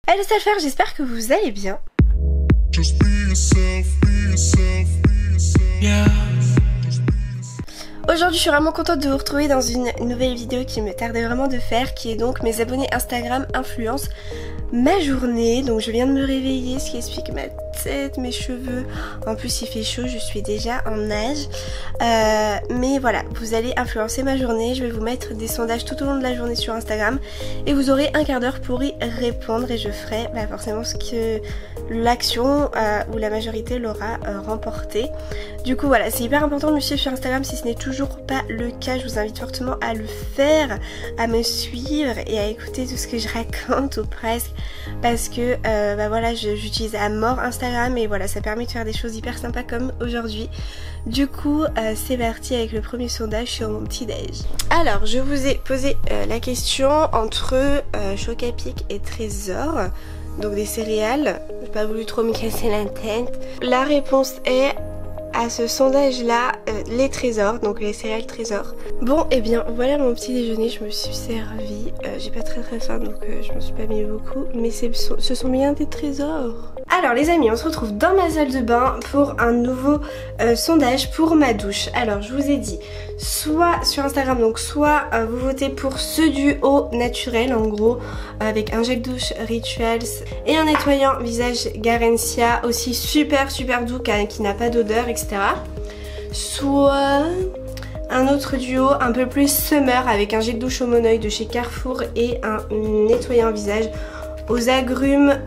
Allez Salfar, j'espère que vous allez bien. Aujourd'hui je suis vraiment contente de vous retrouver dans une nouvelle vidéo qui me tardait vraiment de faire, qui est donc mes abonnés Instagram influencent ma journée. Donc je viens de me réveiller, ce qui explique ma tête, mes cheveux. En plus il fait chaud, je suis déjà en nage. Mais voilà, vous allez influencer ma journée. Je vais vous mettre des sondages tout au long de la journée sur Instagram et vous aurez un quart d'heure pour y répondre. Et je ferai forcément ce que l'action où la majorité l'aura remporté. Du coup voilà, c'est hyper important de me suivre sur Instagram. Si ce n'est toujours pas le cas, je vous invite fortement à le faire, à me suivre et à écouter tout ce que je raconte ou presque, parce que voilà, j'utilise à mort Instagram et voilà, ça permet de faire des choses hyper sympas comme aujourd'hui. Du coup c'est parti avec le premier sondage sur mon petit déj. Alors je vous ai posé la question entre Choc-à-Pic et Trésor, donc des céréales. J'ai pas voulu trop me casser la tête. La réponse est à ce sondage là les trésors, donc les céréales trésors. Bon et bien voilà mon petit déjeuner, je me suis servie, j'ai pas très faim donc je me suis pas mis beaucoup, mais ce sont bien des trésors. Alors les amis, on se retrouve dans ma salle de bain pour un nouveau sondage pour ma douche. Alors je vous ai dit, soit sur Instagram, donc soit vous votez pour ce duo naturel en gros, avec un gel douche Rituals et un nettoyant visage Garencia, aussi super doux qui n'a pas d'odeur, etc. Soit un autre duo un peu plus summer avec un gel douche au monoeil de chez Carrefour et un nettoyant visage aux agrumes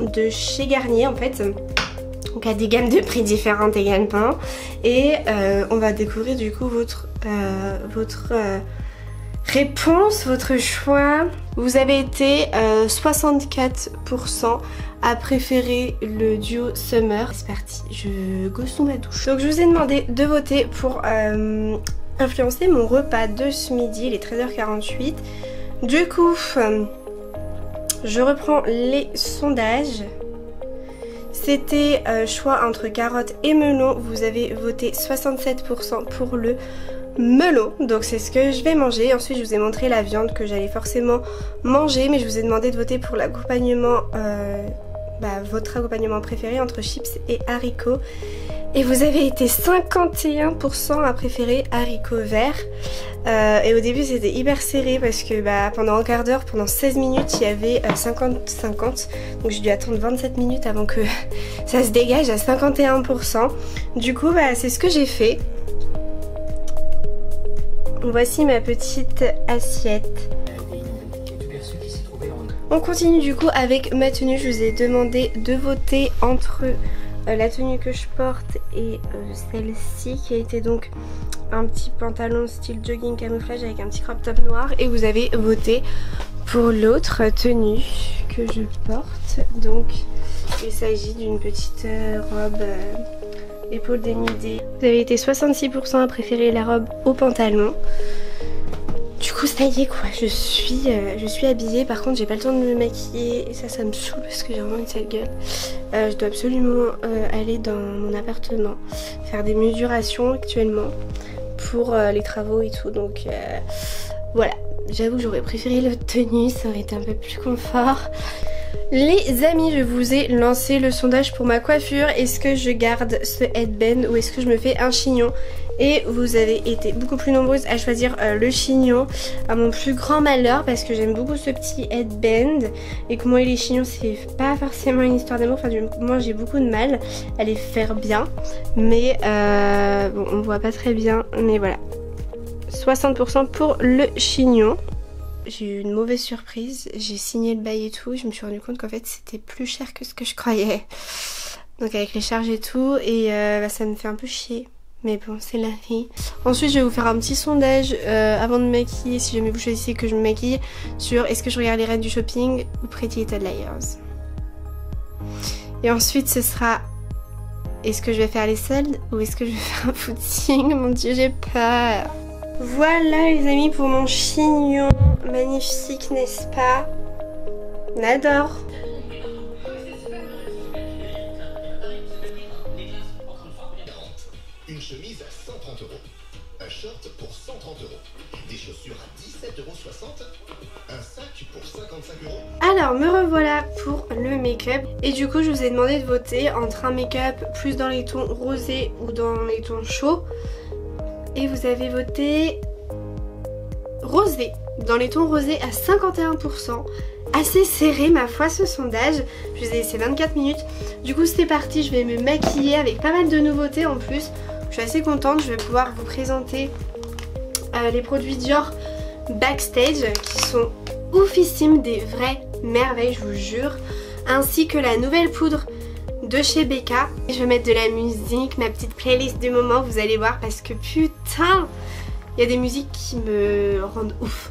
de chez Garnier en fait. Donc à des gammes de prix différentes également. Et on va découvrir du coup votre réponse, votre choix. Vous avez été 64% à préférer le duo Summer. C'est parti, je go sous ma douche. Donc je vous ai demandé de voter pour influencer mon repas de ce midi, il est 13h48. Du coup, je reprends les sondages. C'était choix entre carottes et melon. Vous avez voté 67% pour le melon, donc c'est ce que je vais manger. Ensuite je vous ai montré la viande que j'allais forcément manger, mais je vous ai demandé de voter pour l'accompagnement, votre accompagnement préféré entre chips et haricots. Et vous avez été 51% à préférer haricots verts. Et au début c'était hyper serré parce que pendant un quart d'heure, pendant 16 minutes il y avait 50-50. Donc j'ai dû attendre 27 minutes avant que ça se dégage à 51%. Du coup c'est ce que j'ai fait. Voici ma petite assiette. On continue du coup avec ma tenue. Je vous ai demandé de voter entre la tenue que je porte et celle-ci qui a été donc un petit pantalon style jogging camouflage avec un petit crop top noir, et vous avez voté pour l'autre tenue que je porte. Donc il s'agit d'une petite robe épaules dénudées. Vous avez été 66% à préférer la robe au pantalon. Du coup ça y est quoi, je suis habillée. Par contre j'ai pas le temps de me maquiller et ça me saoule parce que j'ai vraiment une sale gueule. Je dois absolument aller dans mon appartement faire des mesurations actuellement pour les travaux et tout. Donc voilà, j'avoue j'aurais préféré l'autre tenue, ça aurait été un peu plus confort. Les amis, je vous ai lancé le sondage pour ma coiffure. Est-ce que je garde ce headband ou est-ce que je me fais un chignon? Et vous avez été beaucoup plus nombreuses à choisir le chignon, à mon plus grand malheur, parce que j'aime beaucoup ce petit headband et que moi les chignons c'est pas forcément une histoire d'amour. Enfin moi j'ai beaucoup de mal à les faire bien, mais bon on voit pas très bien, mais voilà, 60% pour le chignon. J'ai eu une mauvaise surprise, j'ai signé le bail et tout, je me suis rendu compte qu'en fait c'était plus cher que ce que je croyais. Donc avec les charges et tout, et ça me fait un peu chier. Mais bon, c'est la vie. Ensuite, je vais vous faire un petit sondage avant de me maquiller, si jamais vous choisissez que je me maquille, sur est-ce que je regarde les reines du shopping ou Pretty Little Liars. Et ensuite, ce sera est-ce que je vais faire les soldes ou est-ce que je vais faire un footing. Mon dieu, j'ai peur. Voilà les amis pour mon chignon. Magnifique, n'est-ce pas? On adore. Une chemise à 130 €. Un short pour 130 €. Des chaussures à 17,60 €. Un sac pour 55 €. Alors me revoilà pour le make-up. Et du coup je vous ai demandé de voter entre un make-up plus dans les tons rosés ou dans les tons chauds. Et vous avez voté rosé, dans les tons rosés à 51%. Assez serré ma foi ce sondage. Je vous ai laissé 24 minutes. Du coup c'est parti, je vais me maquiller avec pas mal de nouveautés en plus. Je suis assez contente, je vais pouvoir vous présenter les produits Dior Backstage qui sont oufissimes, des vraies merveilles je vous jure. Ainsi que la nouvelle poudre de chez Becca. Je vais mettre de la musique, ma petite playlist du moment, vous allez voir parce que putain, il y a des musiques qui me rendent ouf.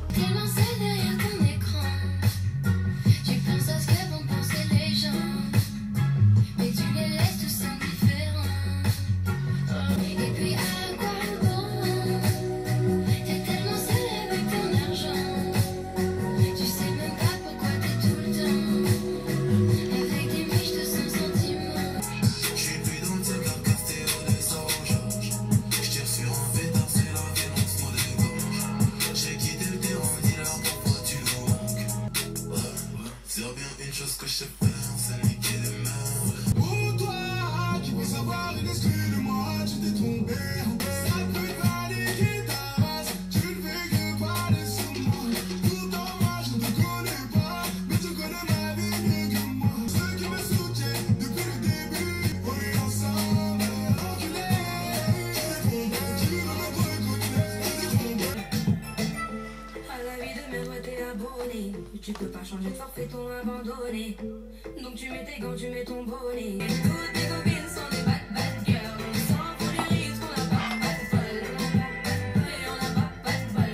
Tu peux pas changer de forfait, t'ont abandonné. Donc tu mets tes gants, tu mets ton bonnet. Toutes tes copines sont des bad girls. On s'en fout les risques, on n'a pas de bol. Et on n'a pas de bol.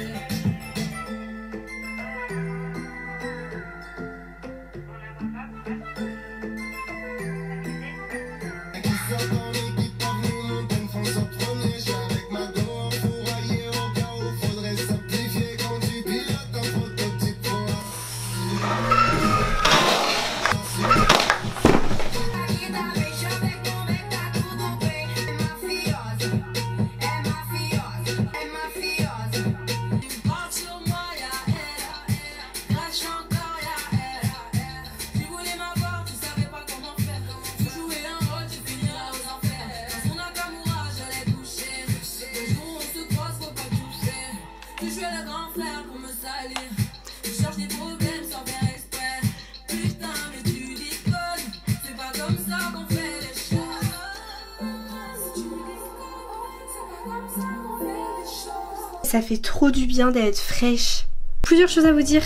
Ça fait trop du bien d'être fraîche. Plusieurs choses à vous dire.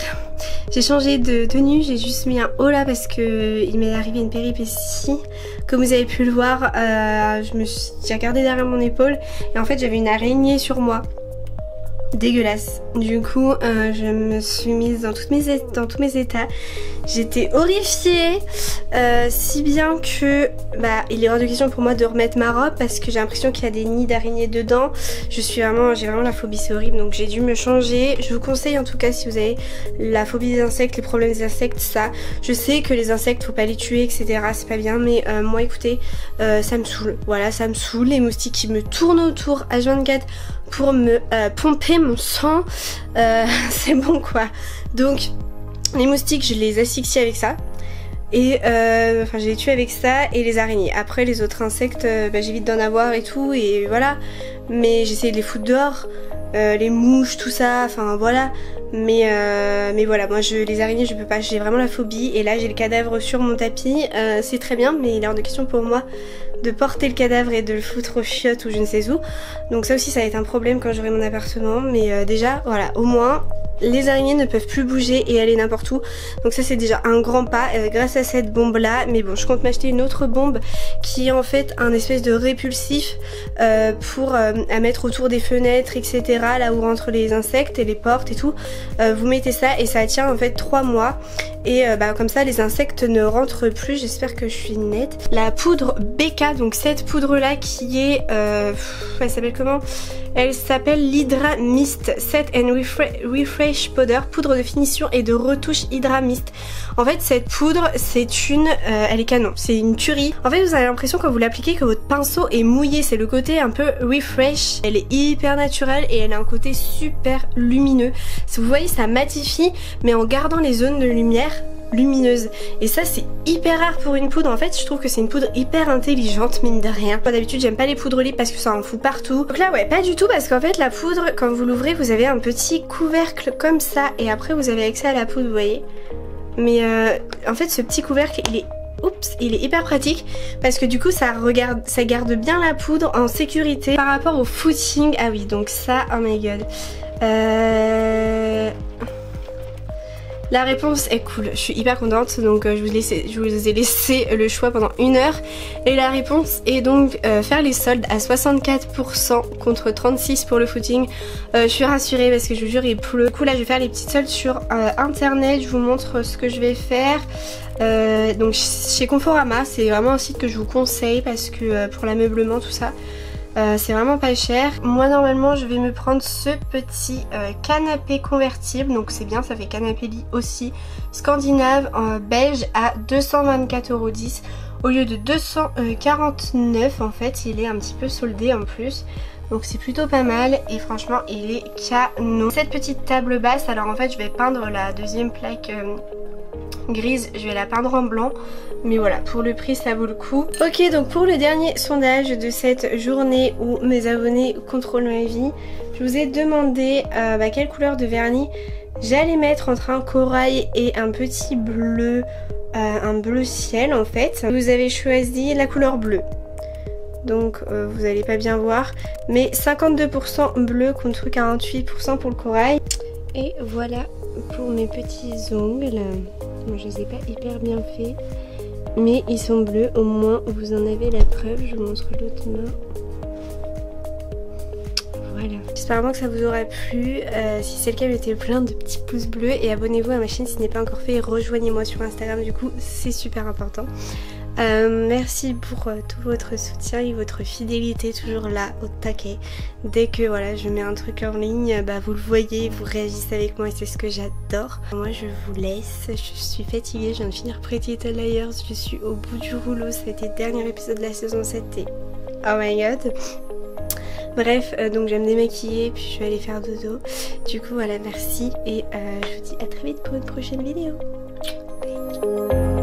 J'ai changé de tenue, j'ai juste mis un haut là parce que il m'est arrivé une péripétie. Comme vous avez pu le voir, j'ai regardé derrière mon épaule et en fait j'avais une araignée sur moi. Dégueulasse. Du coup je me suis mise dans tous mes états. J'étais horrifiée, si bien que il est hors de question pour moi de remettre ma robe parce que j'ai l'impression qu'il y a des nids d'araignées dedans. J'ai vraiment la phobie, c'est horrible, donc j'ai dû me changer. Je vous conseille en tout cas si vous avez la phobie des insectes, les problèmes des insectes, ça. Je sais que les insectes faut pas les tuer etc, c'est pas bien, mais moi écoutez, ça me saoule. Voilà, ça me saoule, les moustiques qui me tournent autour H24 pour me pomper mon sang, c'est bon quoi. Donc les moustiques je les asphyxie avec ça et enfin je les tue avec ça et les araignées. Après les autres insectes j'évite d'en avoir et tout et voilà, mais j'essaie de les foutre dehors, les mouches tout ça, enfin voilà. Mais voilà, moi les araignées je peux pas, j'ai vraiment la phobie. Et là j'ai le cadavre sur mon tapis, c'est très bien mais il est hors de question pour moi de porter le cadavre et de le foutre aux chiottes ou je ne sais où. Donc ça aussi ça va être un problème quand j'aurai mon appartement. Mais déjà voilà, au moins les araignées ne peuvent plus bouger et aller n'importe où. Donc ça c'est déjà un grand pas grâce à cette bombe là. Mais bon, je compte m'acheter une autre bombe qui est en fait un espèce de répulsif pour à mettre autour des fenêtres etc, là où rentrent les insectes et les portes et tout. Vous mettez ça et ça tient en fait 3 mois. et comme ça les insectes ne rentrent plus. J'espère que je suis nette. La poudre BK, donc cette poudre là qui est elle s'appelle comment? Elle s'appelle l'Hydra Mist Set and Refresh Powder, poudre de finition et de retouche Hydra Mist. En fait cette poudre c'est une elle est canon, c'est une tuerie. En fait vous avez l'impression quand vous l'appliquez que votre pinceau est mouillé, c'est le côté un peu refresh. Elle est hyper naturelle et elle a un côté super lumineux. Si vous voyez ça matifie mais en gardant les zones de lumière lumineuse, et ça c'est hyper rare pour une poudre. En fait je trouve que c'est une poudre hyper intelligente mine de rien. Moi d'habitude j'aime pas les poudres libres parce que ça en fout partout, donc là ouais pas du tout, parce qu'en fait la poudre quand vous l'ouvrez vous avez un petit couvercle comme ça et après vous avez accès à la poudre, vous voyez. Mais en fait ce petit couvercle il est hyper pratique parce que du coup ça garde bien la poudre en sécurité par rapport au footing. Ah oui donc ça, oh my god. La réponse est cool, je suis hyper contente, donc je vous ai laissé le choix pendant 1 heure et la réponse est donc faire les soldes à 64% contre 36% pour le footing. Je suis rassurée parce que je vous jure il pleut. Du coup là je vais faire les petites soldes sur internet, je vous montre ce que je vais faire. Donc chez Conforama, c'est vraiment un site que je vous conseille parce que pour l'ameublement tout ça c'est vraiment pas cher. Moi normalement je vais me prendre ce petit canapé convertible, donc c'est bien, ça fait canapé lit aussi, scandinave beige à 224,10 € au lieu de 249 en fait. Il est un petit peu soldé en plus, donc c'est plutôt pas mal et franchement il est canon. Cette petite table basse, alors en fait je vais peindre la deuxième plaque grise, je vais la peindre en blanc, mais voilà, pour le prix ça vaut le coup. Ok, donc pour le dernier sondage de cette journée où mes abonnés contrôlent ma vie, je vous ai demandé quelle couleur de vernis j'allais mettre entre un corail et un petit bleu, un bleu ciel en fait. Vous avez choisi la couleur bleue, donc vous allez pas bien voir, mais 52% bleu contre 48% pour le corail. Et voilà pour mes petits ongles. Bon, je les ai pas hyper bien faits, mais ils sont bleus, au moins vous en avez la preuve. Je vous montre l'autre main. Voilà. J'espère vraiment que ça vous aura plu. Si c'est le cas, mettez plein de petits pouces bleus et abonnez-vous à ma chaîne si ce n'est pas encore fait. Rejoignez-moi sur Instagram, du coup c'est super important. Merci pour tout votre soutien et votre fidélité, toujours là au taquet. Dès que voilà je mets un truc en ligne, vous le voyez, vous réagissez avec moi et c'est ce que j'adore. Moi je vous laisse, je suis fatiguée, je viens de finir Pretty Little Liars, je suis au bout du rouleau, c'était le dernier épisode de la saison 7 et oh my god. Bref, donc je vais me démaquiller puis je vais aller faire dodo. Du coup voilà, merci et je vous dis à très vite pour une prochaine vidéo. Bye.